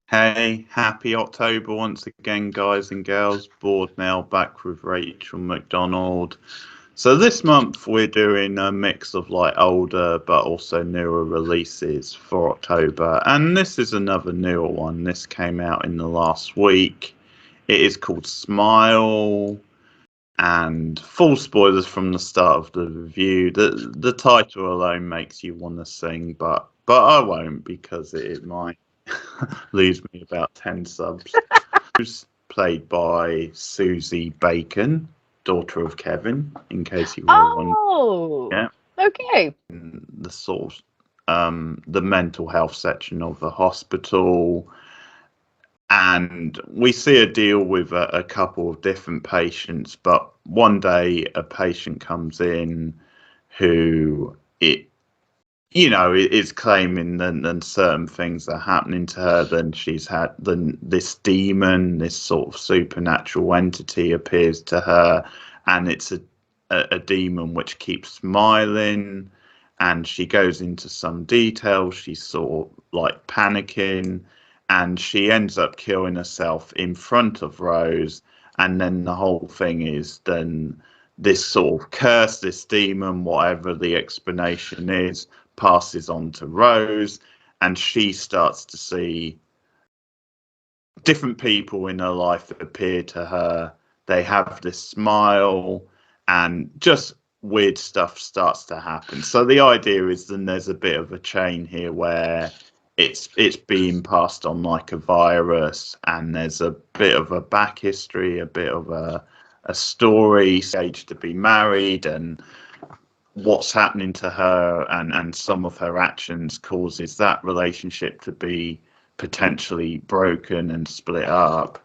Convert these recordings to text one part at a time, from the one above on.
Hey, happy October once again, guys and girls. Board now back with Rachel McDonald. So this month we're doing a mix of like older but also newer releases for October, and this is another newer one. This came out in the last week. It is called Smile, and full spoilers from the start of the review. The title alone makes you want to sing, but I won't because it might lose me about 10 subs. Who's played by Susie Bacon, daughter of Kevin, in case you were wondering. Oh, Yeah, okay. the sort of the mental health section of the hospital, and we see a deal with a couple of different patients. But one day, a patient comes in who is claiming then certain things are happening to her. Then she's had then this demon, this sort of supernatural entity appears to her, and it's a demon which keeps smiling. And she goes into some detail. She's sort of like panicking, and she ends up killing herself in front of Rose. And then the whole thing is then this sort of curse, this demon, whatever the explanation is, passes on to Rose, and she starts to see different people in her life that appear to her. They have this smile, and just weird stuff starts to happen. So the idea is then there's a bit of a chain here where it's being passed on like a virus, and there's a bit of a back history, a bit of a story, stage to be married, and what's happening to her and some of her actions causes that relationship to be potentially broken and split up.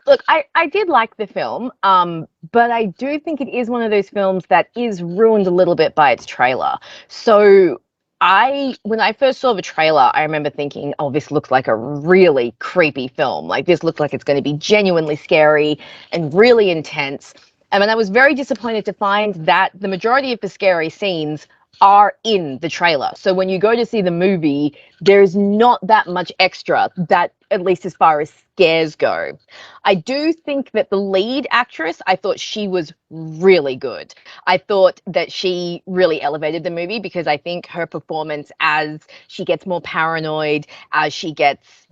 Look, I did like the film, but I do think it is one of those films that is ruined a little bit by its trailer. So when I first saw the trailer, I remember thinking, oh, this looks like a really creepy film. Like this looks like it's going to be genuinely scary and really intense. And then I was very disappointed to find that the majority of the scary scenes are in the trailer. So when you go to see the movie, there's not that much extra that, at least as far as scares go. I do think that the lead actress, I thought she was really good. I thought that she really elevated the movie because I think her performance as she gets more paranoid, as she gets,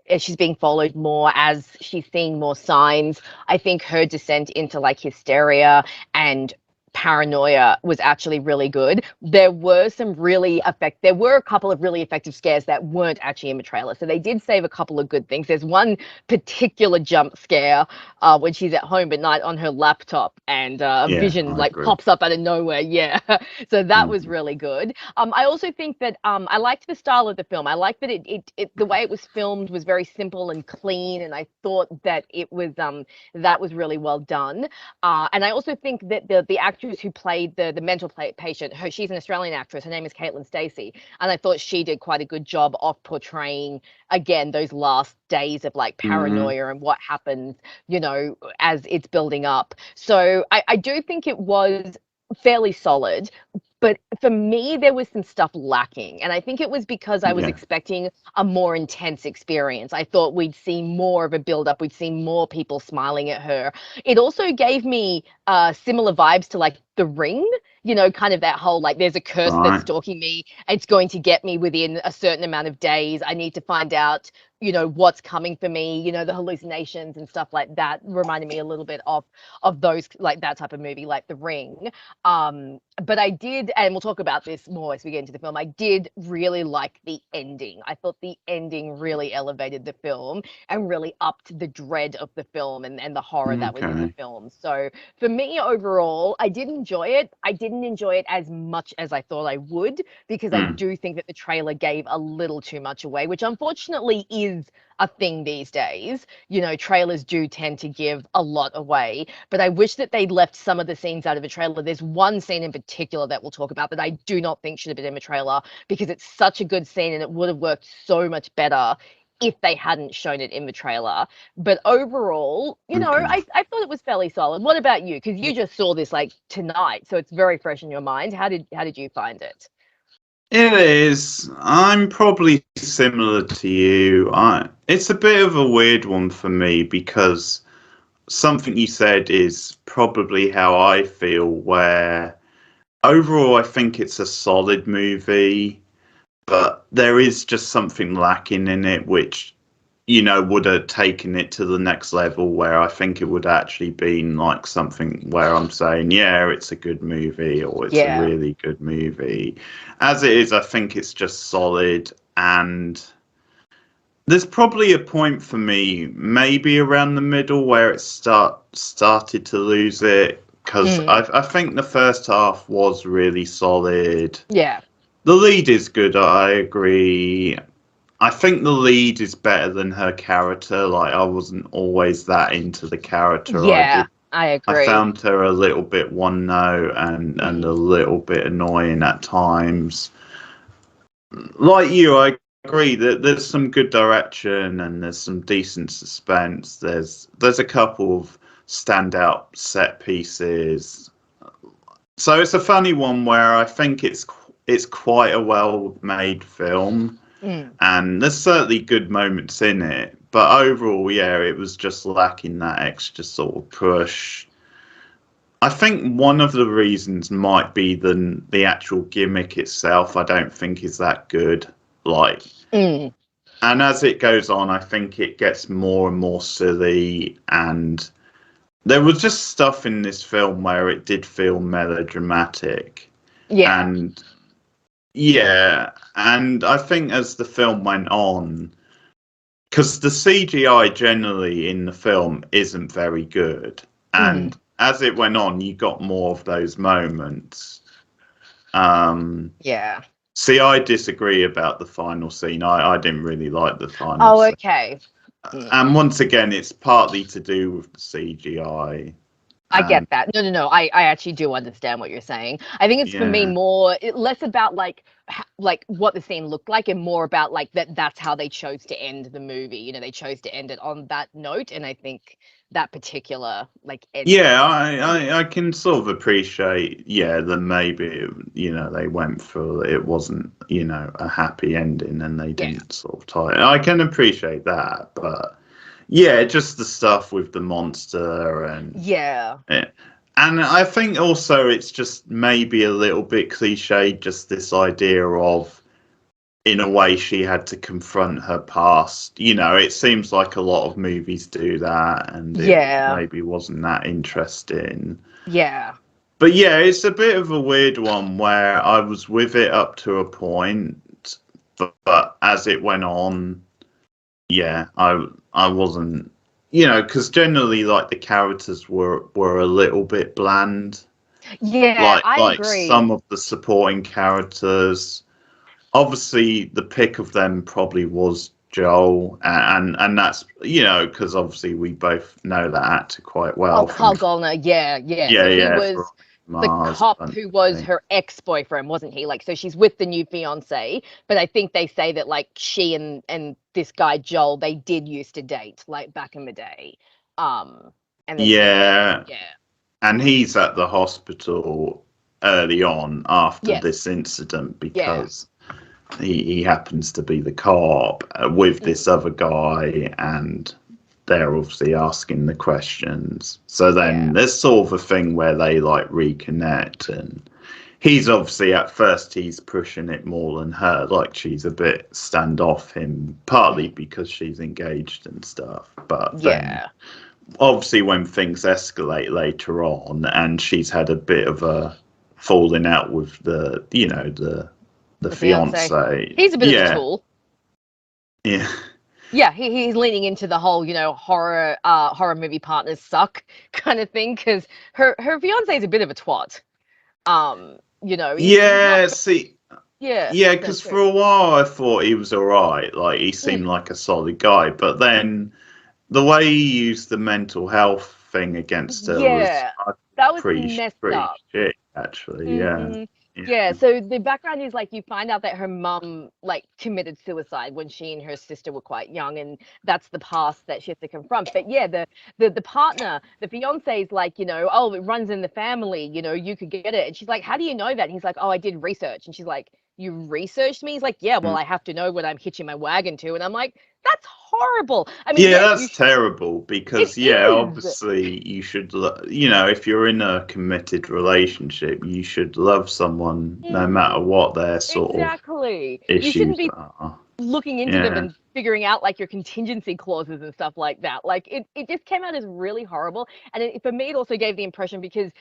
as she's being followed more, as she's seeing more signs, I think her descent into like hysteria and paranoia was actually really good. There were a couple of really effective scares that weren't actually in the trailer. So they did save a couple of good things. There's one particular jump scare when she's at home at night on her laptop and a Yeah, vision I like agree. pops up out of nowhere. Yeah. So that was Mm. really good. I also think that I liked the style of the film. I liked that the way it was filmed was very simple and clean. And I thought that that was really well done. And I also think that the actress who played the mental patient, she's an Australian actress. Her name is Caitlin Stacey, and I thought she did quite a good job of portraying again those last days of like Mm-hmm. paranoia and what happens, as it's building up. So I do think it was fairly solid. But for me, there was some stuff lacking. And I think it was because I was Yeah, expecting a more intense experience. I thought we'd see more of a build up, we'd see more people smiling at her. It also gave me similar vibes to like The Ring, kind of that whole like there's a curse that's right. stalking me. It's going to get me within a certain amount of days. I need to find out, what's coming for me. The hallucinations and stuff like that reminded me a little bit of those, like that type of movie, like The Ring. But I did, and we'll talk about this more as we get into the film. I did really like the ending. I thought the ending really elevated the film and really upped the dread of the film and the horror that was in the Okay. film. So for me overall, I did enjoy it. I didn't enjoy it as much as I thought I would because I Mm. do think that the trailer gave a little too much away, which unfortunately is a thing these days. Trailers do tend to give a lot away, but I wish that they'd left some of the scenes out of the trailer. There's one scene in particular that we'll talk about that I do not think should have been in the trailer because it's such a good scene and it would have worked so much better if they hadn't shown it in the trailer. But overall, Okay. I thought it was fairly solid. What about you? Because you just saw this like tonight, so it's very fresh in your mind. How did you find it? It is. I'm probably similar to you. It's a bit of a weird one for me because something you said is probably how I feel, where overall I think it's a solid movie, but there is just something lacking in it, which would have taken it to the next level where I think it would actually been like something where I'm saying, yeah, it's a good movie or it's a Yeah. really good movie. As it is, I think it's just solid. And there's probably a point for me, maybe around the middle, where it started to lose it. Because I think the first half was really solid. Yeah. The lead is good, I agree. I think the lead is better than her character. Like I wasn't always that into the character. Yeah, I I agree. found her a little bit one note and a little bit annoying at times. Like you, I agree that there's some good direction and there's some decent suspense. There's a couple of standout set pieces. So it's a funny one where I think it's quite a well made film and there's certainly good moments in it, but overall, yeah, it was just lacking that extra sort of push. I think one of the reasons might be the actual gimmick itself. I don't think is that good. Like, and as it goes on, I think it gets more and more silly. And there was just stuff in this film where it did feel melodramatic. Yeah. And yeah, and I think as the film went on, because the CGI generally in the film isn't very good, and as it went on, you got more of those moments. Yeah. See, I disagree about the final scene. I didn't really like the final Oh, scene. okay. And once again, it's partly to do with the CGI. I get that. No. I actually do understand what you're saying. I think it's for me Yeah. less about like what the scene looked like and more about like that's how they chose to end the movie. You know, they chose to end it on that note, and I think that particular like ending. Yeah, I can sort of appreciate, yeah, that maybe, they went for it wasn't, a happy ending and they Yeah. didn't sort of tie it. I can appreciate that, but yeah, just the stuff with the monster Yeah. and I think also it's just maybe a little bit cliche, just this idea of in a way she had to confront her past. It seems like a lot of movies do that and it Yeah. maybe wasn't that interesting. Yeah. But yeah, it's a bit of a weird one where I was with it up to a point, but as it went on, yeah, I wasn't, because generally like the characters were a little bit bland. Yeah, I Like agree. some of the supporting characters, obviously the pick of them probably was Joel, and that's because obviously we both know that actor quite Oh, well from Carl Gollner. Yeah, yeah. So he yeah was from the Mars. cop who was her ex-boyfriend, wasn't he? Like, so she's with the new fiance, but I think they say that like she and this guy Joel, they did used to date like back in the day. Um, and then Yeah, yeah, and he's at the hospital early on after yes, this incident yeah, because he happens to be the cop with this other guy, and they're obviously asking the questions. So then yeah, there's sort of a thing where they like reconnect, and he's obviously at first he's pushing it more than her, like she's a bit standoff partly because she's engaged and stuff. But then yeah. obviously when things escalate later on, and she's had a bit of a falling out with the The fiance. fiance. He's a bit of a Yeah, tool. yeah, Yeah, he's leaning into the whole, horror movie partners suck kind of thing because her fiance is a bit of a twat. He's not. yeah. See, Yeah, yeah, no, because for sorry. a while I thought he was all right. Like he seemed like a solid guy, but then the way he used the mental health thing against her was Yeah, that was pretty messed pretty up. shit, actually. Yeah, hmm yeah, Yeah, so the background is like you find out that her mum like committed suicide when she and her sister were quite young, and that's the past that she has to confront. But yeah, the partner, the fiance is like, oh, it runs in the family, you could get it. And she's like, how do you know that? And he's like, oh, I did research. And she's like, you researched me. He's like, yeah, well, I have to know what I'm hitching my wagon to. And I'm like, that's horrible. I mean, Yeah, yes, that's terrible because, it yeah, is. obviously you should, if you're in a committed relationship, you should love someone no matter Mhm, what their sort of exactly. You shouldn't issues be are. looking into them Yeah, and figuring out like your contingency clauses and stuff like that. Like it just came out as really horrible. And for me, it also gave the impression because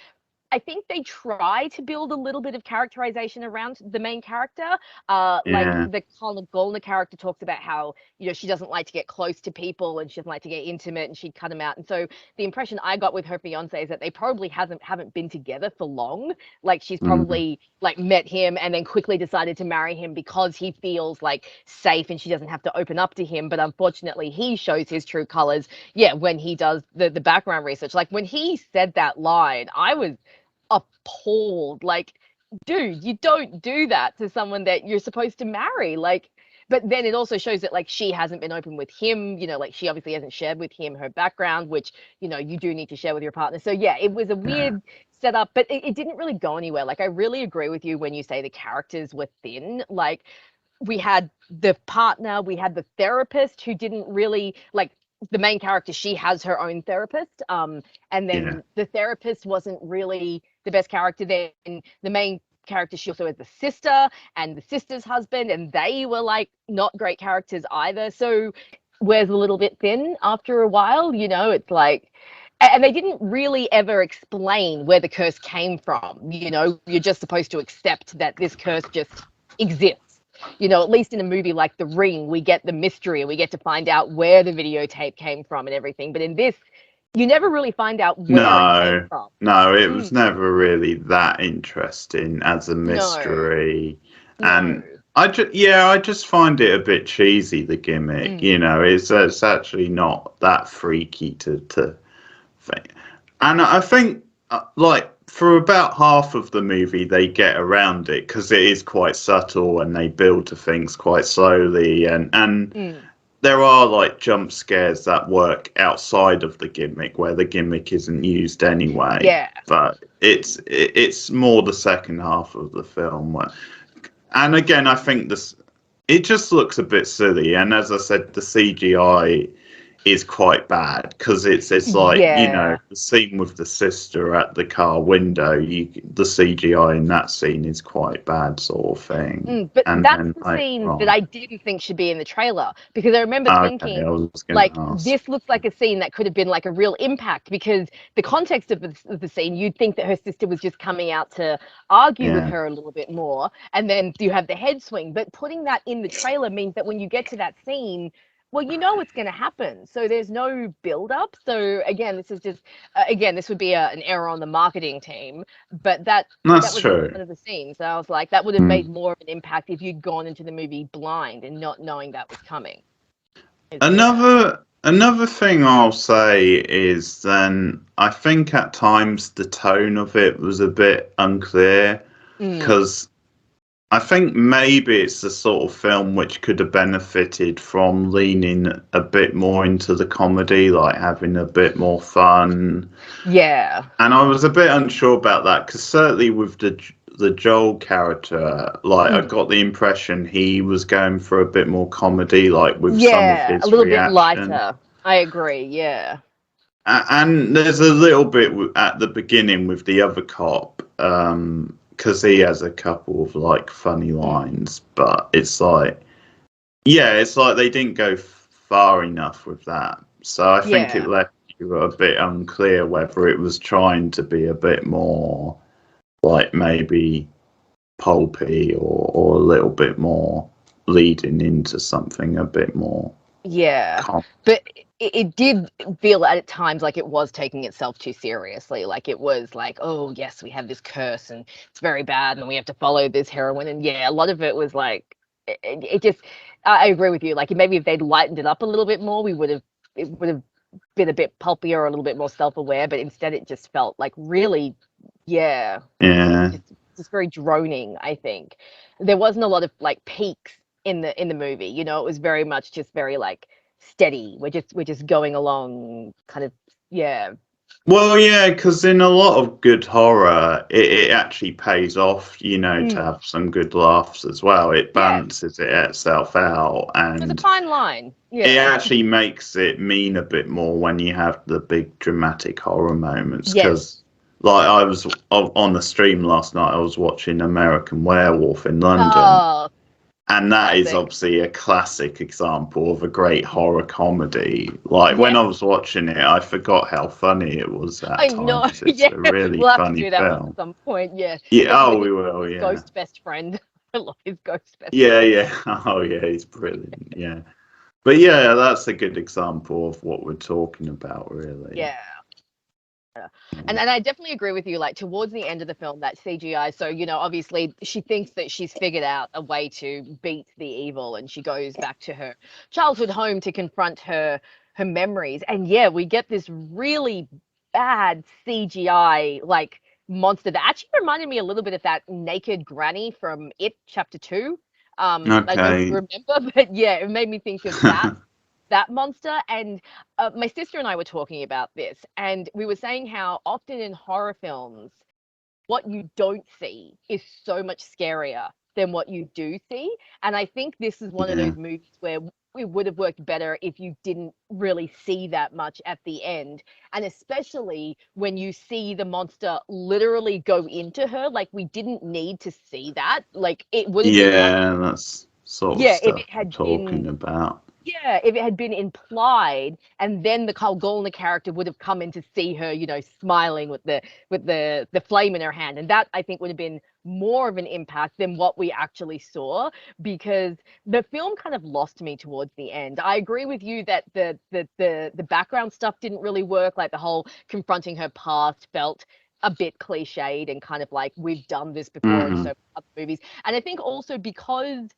I think they try to build a little bit of characterization around the main character. Like yeah, the Colin Golner character talks about how, she doesn't like to get close to people and she doesn't like to get intimate and she'd cut him out. And so the impression I got with her fiance is that they probably haven't been together for long. Like she's mm, probably like met him and then quickly decided to marry him because he feels like safe and she doesn't have to open up to him. But unfortunately, he shows his true colors. Yeah, when he does the background research, like when he said that line, I was appalled. Like, dude, you don't do that to someone that you're supposed to marry. Like, but then it also shows that like she hasn't been open with him, like she obviously hasn't shared with him her background, which, you do need to share with your partner. So yeah, it was a yeah, weird setup, but it didn't really go anywhere. Like I really agree with you when you say the characters were thin. Like we had the partner, we had the therapist who didn't really like the main character, she has her own therapist. And yeah, then the therapist wasn't really the best character. Then the main character, she also has the sister and the sister's husband, and they were like not great characters either. So wears a little bit thin after a while, it's like and they didn't really ever explain where the curse came from. You're just supposed to accept that this curse just exists. At least in a movie like The Ring, we get the mystery and we get to find out where the videotape came from and everything. But in this, you never really find out where it came no, from. no, it was Mm, never really that interesting as a no, mystery, no. and I just find it a bit cheesy, the gimmick. Mm, It's actually not that freaky to thing. And I think, like, for about half of the movie, they get around it because it is quite subtle and they build to things quite slowly. And mm, there are, like, jump scares that work outside of the gimmick where the gimmick isn't used anyway. yeah. But it's more the second half of the film. And again, I think it just looks a bit silly. And as I said, the CGI is quite bad because it's like Yeah. the scene with the sister at the car window. The CGI in that scene is quite bad, sort of thing. But And that's then the later scene that on, I didn't think should be in the trailer because I remember okay, I thinking, was going to like, ask. this looks like a scene that could have been like a real impact because the context of the scene, you'd think that her sister was just coming out to argue with Yeah, her a little bit more. And then you have the head swing. But putting that in the trailer means that when you get to that scene, well, you know what's going to happen. So there's no build up. So again, this is just, again, this would be an error on the marketing team, but that that's was just true. one of the scenes. I was like, that would have made Mm. more of an impact if you'd gone into the movie blind and not knowing that was coming. Yeah. Another thing I'll say is then I think at times the tone of it was a bit unclear Mm. because I think maybe it's the sort of film which could have benefited from leaning a bit more into the comedy, like having a bit more fun. Yeah. And I was a bit unsure about that because certainly with the Joel character, like I Mm. got the impression he was going for a bit more comedy, like with some of Yeah. A his little bit reaction. lighter. I agree. Yeah. And there's a little bit at the beginning with the other cop, because he has a couple of like funny Mm. lines, but it's like, yeah, it's like they didn't go far enough with that. So I think it Yeah. left you a bit unclear whether it was trying to be a bit more like maybe pulpy or a little bit more leading into something a bit more Yeah. calm. But it did feel at times like it was taking itself too seriously. Like it was like, oh, yes, we have this curse and it's very bad and we have to follow this heroine. And yeah, a lot of it was like, it just, I agree with you. Like maybe if they'd lightened it up a little bit more, it would have been a bit pulpier or a little bit more self-aware. But instead it just felt like really, yeah, Yeah, just very droning, I think. There wasn't a lot of like peaks in the movie. It was very much just very like steady. We're just going along kind of, yeah. Well, yeah, because in a lot of good horror, it actually pays off, to Mm. have some good laughs as well. It Yeah, balances it itself out, there's a and fine line. it Yeah. actually makes it mean a bit more when you have the big dramatic horror moments. Yes. Because, like, I was on the stream last night, I was watching American Werewolf in London, Oh, and that is classic. obviously a classic example of a great horror comedy. Like, when Yeah. I was watching it, I forgot how funny it was I at know. times. It's Yeah. a really We'll have to funny do that one film. at some point. Yeah. Yeah, Especially oh, with we his will, yeah. ghost best friend. I love his ghost best Yeah, friend. yeah. Oh, yeah, he's brilliant. Yeah. But yeah, that's a good example of what we're talking about, really. Yeah. And I definitely agree with you. Like towards the end of the film, that CGI. So obviously she thinks that she's figured out a way to beat the evil, and she goes back to her childhood home to confront her memories. And yeah, we get this really bad CGI like monster that actually reminded me a little bit of that naked granny from It Chapter 2. I don't know if you Okay. remember, but yeah, it made me think of that monster. And my sister and I were talking about this, and we were saying how often in horror films, what you don't see is so much scarier than what you do see. And I think this is one of Yeah. those movies where it would have worked better if you didn't really see that much at the end. And especially when you see the monster literally go into her, like we didn't need to see that. Like it would have been one, Yeah, that's sort of yeah, if stuff it I'm had been talking about. yeah, if it had been implied, and then the Kalgolna character would have come in to see her, smiling with the flame in her hand, and that I think would have been more of an impact than what we actually saw, because the film kind of lost me towards the end. I agree with you that the background stuff didn't really work, like the whole confronting her past felt a bit cliched and kind of like we've done this before in so Hmm. many other movies. And I think also because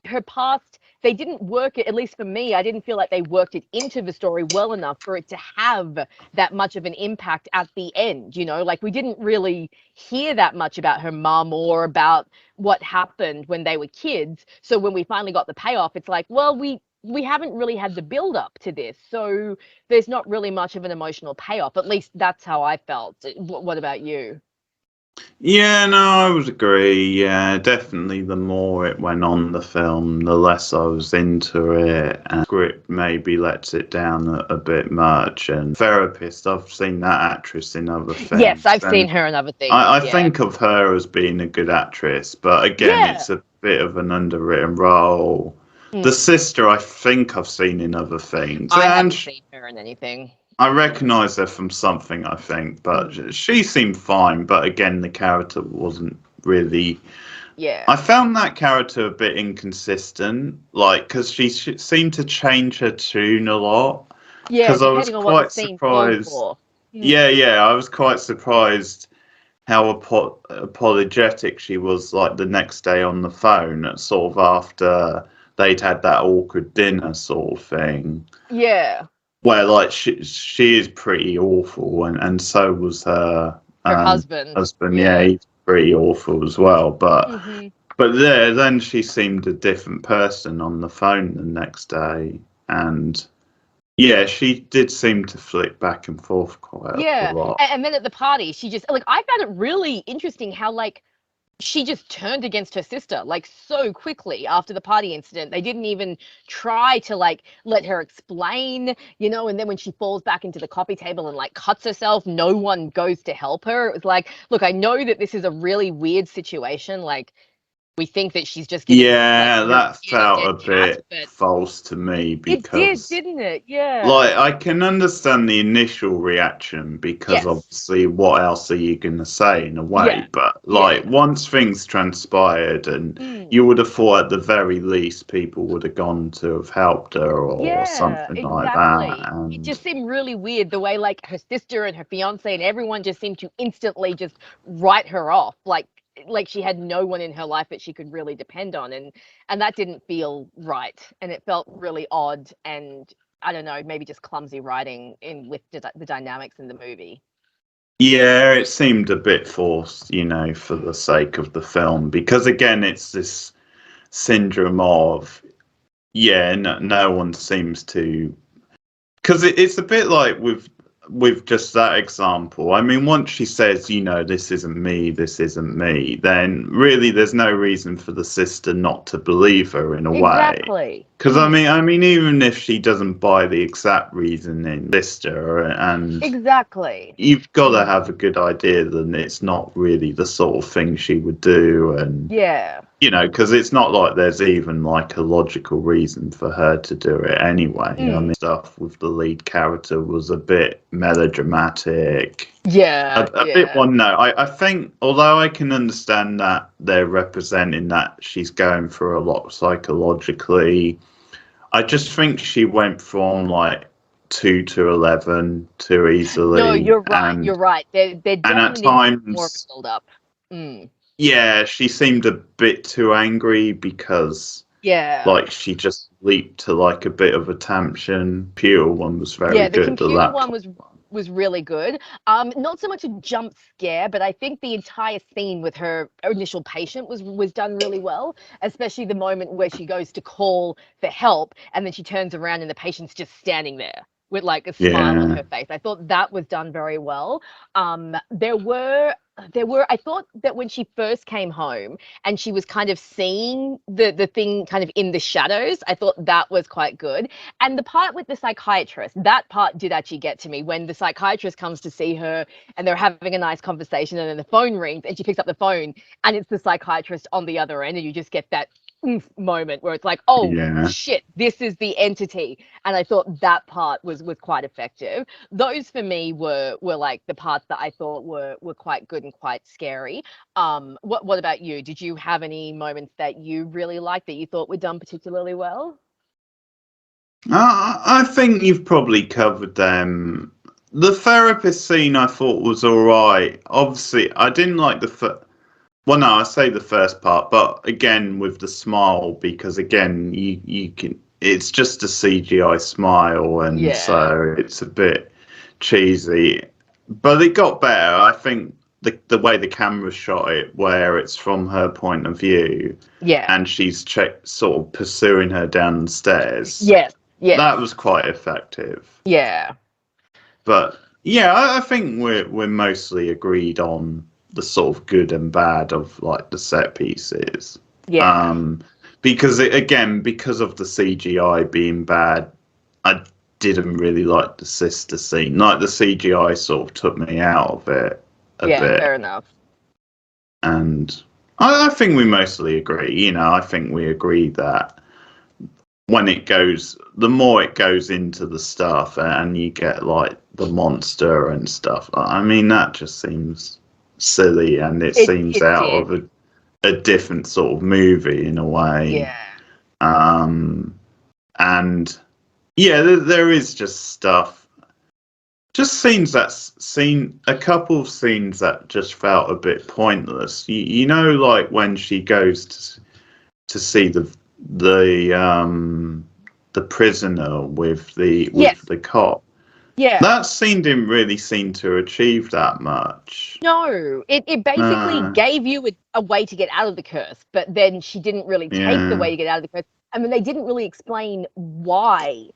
her past, they didn't work it, at least for me, I didn't feel like they worked it into the story well enough for it to have that much of an impact at the end. Like we didn't really hear that much about her mum or about what happened when they were kids. So when we finally got the payoff, it's like, well, we haven't really had the build up to this, so there's not really much of an emotional payoff. At least that's how I felt. What about you? Yeah, no, I would agree. Yeah, definitely the more it went on the film, the less I was into it. And script maybe lets it down a bit much. And Therapist, I've seen that actress in other Yes, things. I've And seen her in other things. I Yeah. think of her as being a good actress, but again, Yeah. it's a bit of an underwritten role. The Mm. sister, I think I've seen in other things. I And haven't seen her in anything. I recognise her from something, I think, but Mm. she seemed fine. But again, the character wasn't really. Yeah. I found that character a bit inconsistent, like because she seemed to change her tune a lot. Yeah, Because I was depending on what the quite scene called surprised. for. Yeah, Mm. yeah, I was quite surprised how apologetic she was. Like the next day on the phone, sort of after they'd had that awkward dinner, sort of thing. Yeah. Well, like she is pretty awful, and so was her Her husband. husband. Yeah, Yeah. he's pretty awful as well. But Hmm. then she seemed a different person on the phone the next day, and yeah, she did seem to flick back and forth quite a Yeah. lot. And then at the party, she just like I found it really interesting how like she just turned against her sister like so quickly after the party incident. They didn't even try to like let her explain, and then when she falls back into the coffee table and like cuts herself, no one goes to help her. It was like, look, I know that this is a really weird situation. Like we think that she's just getting like Yeah, really that scared of felt dead a cats, bit but false to me it did, because didn't it? Yeah. like I can understand the initial reaction because Yes. obviously what else are you going to say in a Yeah. way, but Yeah. like once things transpired and Mm. you would have thought at the very least people would have gone to have helped her or Yeah, something like that. exactly. It And just seemed really weird the way like her sister and her fiance and everyone just seemed to instantly just write her off, like she had no one in her life that she could really depend on, and that didn't feel right, and it felt really odd, and I don't know, maybe just clumsy writing in with the dynamics in the movie. yeah, it seemed a bit forced, for the sake of the film because again it's this syndrome of yeah, no one seems to because it's a bit like with with just that example, I mean, once she says, this isn't me, then really there's no reason for the sister not to believe her in a way. Exactly. Because I mean, even if she doesn't buy the exact reasoning, sister, and Exactly. you've got to have a good idea that it's not really the sort of thing she would do, and Yeah. because it's not like there's even like a logical reason for her to do it anyway. I mean, stuff with the lead character was a bit melodramatic. Yeah. A bit one note. I think, although I can understand that they're representing that she's going through a lot psychologically, I just think she went from like 2 to 11 too easily. No, you're right. You're right. There and at definitely times, more build up. Yeah, she seemed a bit too angry because, like, she just leaped to like a bit of a tantrum. Computer one was very good. The computer one was really good. Not so much a jump scare, but I think the entire scene with her initial patient was done really well, especially the moment where she goes to call for help and then she turns around and the patient's just standing there with like a smile on her face. I thought that was done very well. I thought that when she first came home and she was kind of seeing the thing kind of in the shadows, I thought that was quite good. And the part with the psychiatrist, that part did actually get to me when the psychiatrist comes to see her and they're having a nice conversation and then the phone rings and she picks up the phone and it's the psychiatrist on the other end and you just get that moment where it's like, oh shit, this is the entity. And I thought that part was quite effective. Those for me were like the parts that I thought were quite good and quite scary. What about you? Did you have any moments that you really liked that you thought were done particularly well? I think you've probably covered them. The therapist scene I thought was all right. Obviously, I didn't like well, no, I say the first part, but again with the smile, because again you can. It's just a CGI smile, and so it's a bit cheesy. But it got better. I think the way the camera shot it, where it's from her point of view, and she's sort of pursuing her down the stairs. Yes, that was quite effective. Yeah, but I think we're mostly agreed on the sort of good and bad of like the set pieces. Because because of the CGI being bad, I didn't really like the sister scene. Like the CGI sort of took me out of it a bit. Fair enough. And I think we mostly agree. I think we agree that when the more it goes into the stuff and you get like the monster and stuff, I mean, that just seems silly, and it seems out of a different sort of movie in a way. And there is just stuff, just scenes a couple of scenes that just felt a bit pointless. Like when she goes to see the prisoner with the cop. That scene didn't really seem to achieve that much. No, it basically gave you a way to get out of the curse, but then she didn't really take the way to get out of the curse. I mean, they didn't really explain why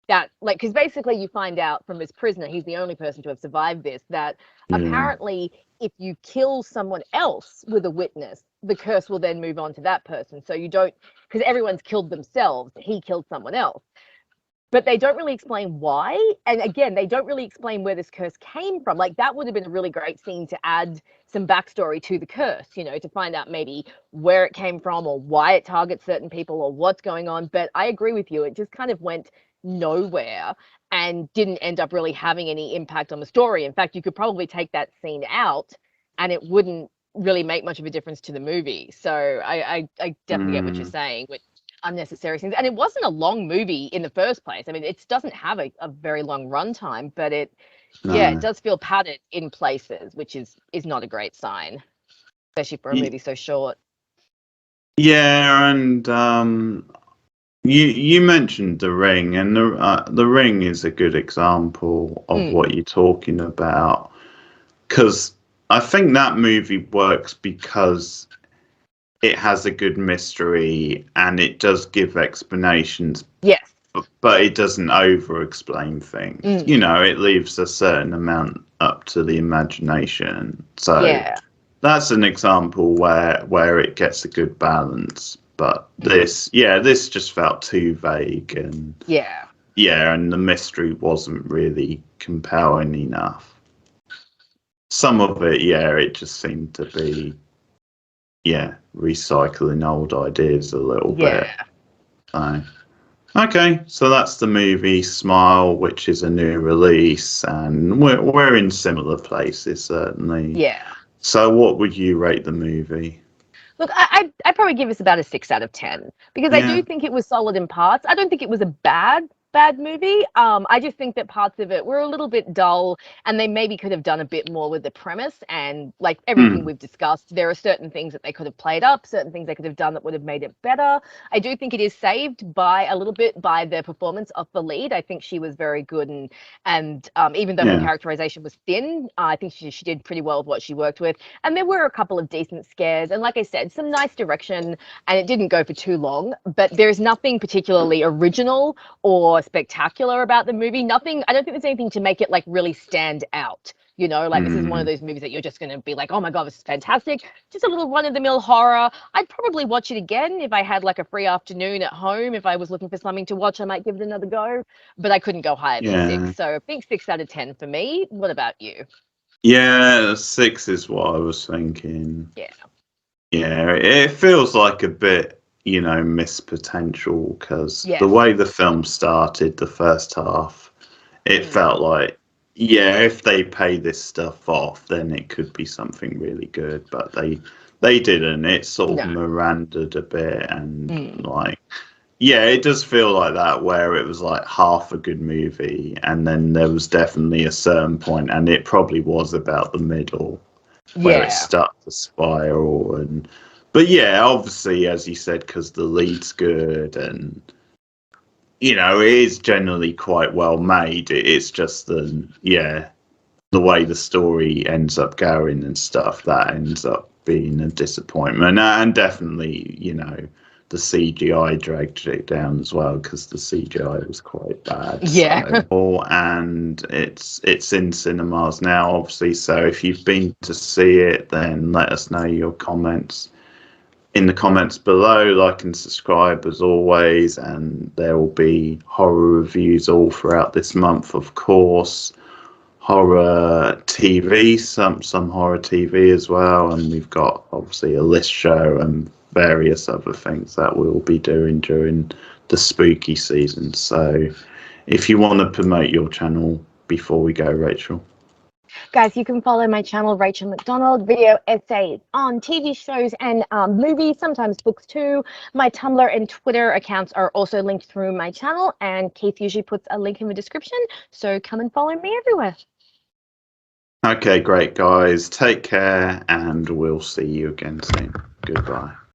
that, like, because basically you find out from this prisoner, he's the only person to have survived this, that apparently if you kill someone else with a witness, the curse will then move on to that person. So you don't, because everyone's killed themselves, he killed someone else. But they don't really explain why. And again, they don't really explain where this curse came from. Like, that would have been a really great scene to add some backstory to the curse, to find out maybe where it came from or why it targets certain people or what's going on. But I agree with you. It just kind of went nowhere and didn't end up really having any impact on the story. In fact, you could probably take that scene out and it wouldn't really make much of a difference to the movie. So I definitely get what you're saying with unnecessary scenes. And it wasn't a long movie in the first place. I mean, it doesn't have a very long runtime, but it does feel padded in places, which is not a great sign, especially for a movie so short. Yeah, and you mentioned The Ring, and the Ring is a good example of what you're talking about, because I think that movie works because it has a good mystery and it does give explanations. Yes. but it doesn't over-explain things. You know, it leaves a certain amount up to the imagination. So Yeah. that's an example where it gets a good balance. But this just felt too vague, and and the mystery wasn't really compelling enough. Some of it, it just seemed to be, recycling old ideas a little bit. So, okay, so that's the movie Smile, which is a new release, and we're in similar places, certainly. Yeah. So what would you rate the movie? Look, I'd probably give this about a 6 out of 10 because I do think it was solid in parts. I don't think it was a bad movie. I just think that parts of it were a little bit dull, and they maybe could have done a bit more with the premise. And like everything we've discussed, there are certain things that they could have played up, certain things they could have done that would have made it better. I do think it is saved by a little bit by the performance of the lead. I think she was very good, and even though her characterization was thin, I think she did pretty well with what she worked with. And there were a couple of decent scares, and like I said, some nice direction, and it didn't go for too long. But there's nothing particularly original or spectacular about the movie. Nothing. I don't think there's anything to make it like really stand out. You know, like this is one of those movies that you're just going to be like, oh my God, this is fantastic. Just a little run-of-the-mill horror. I'd probably watch it again if I had like a free afternoon at home. If I was looking for something to watch, I might give it another go. But I couldn't go higher than 6. So I think 6 out of 10 for me. What about you? Yeah, 6 is what I was thinking. Yeah. Yeah, it feels like a bit, missed potential because the way the film started, the first half, it felt like, if they pay this stuff off, then it could be something really good. But they didn't. It sort of Mirandaed a bit, and it does feel like that, where it was like half a good movie, and then there was definitely a certain point, and it probably was about the middle where it started to spiral. But obviously, as you said, because the lead's good, and it is generally quite well made. It's just the way the story ends up going and stuff that ends up being a disappointment, and definitely the CGI dragged it down as well, because the CGI was quite bad. And it's in cinemas now, obviously. So if you've been to see it, then let us know your comments in the comments below. Like and subscribe as always, and there will be horror reviews all throughout this month, of course. Horror TV, some horror TV as well, and we've got obviously a list show and various other things that we'll be doing during the spooky season. So if you want to promote your channel before we go, Rachel. Guys, you can follow my channel, Rachel McDonald, video essays on TV shows and movies, sometimes books too. My Tumblr and Twitter accounts are also linked through my channel, and Keith usually puts a link in the description, so come and follow me everywhere. Okay, great, guys. Take care, and we'll see you again soon. Goodbye.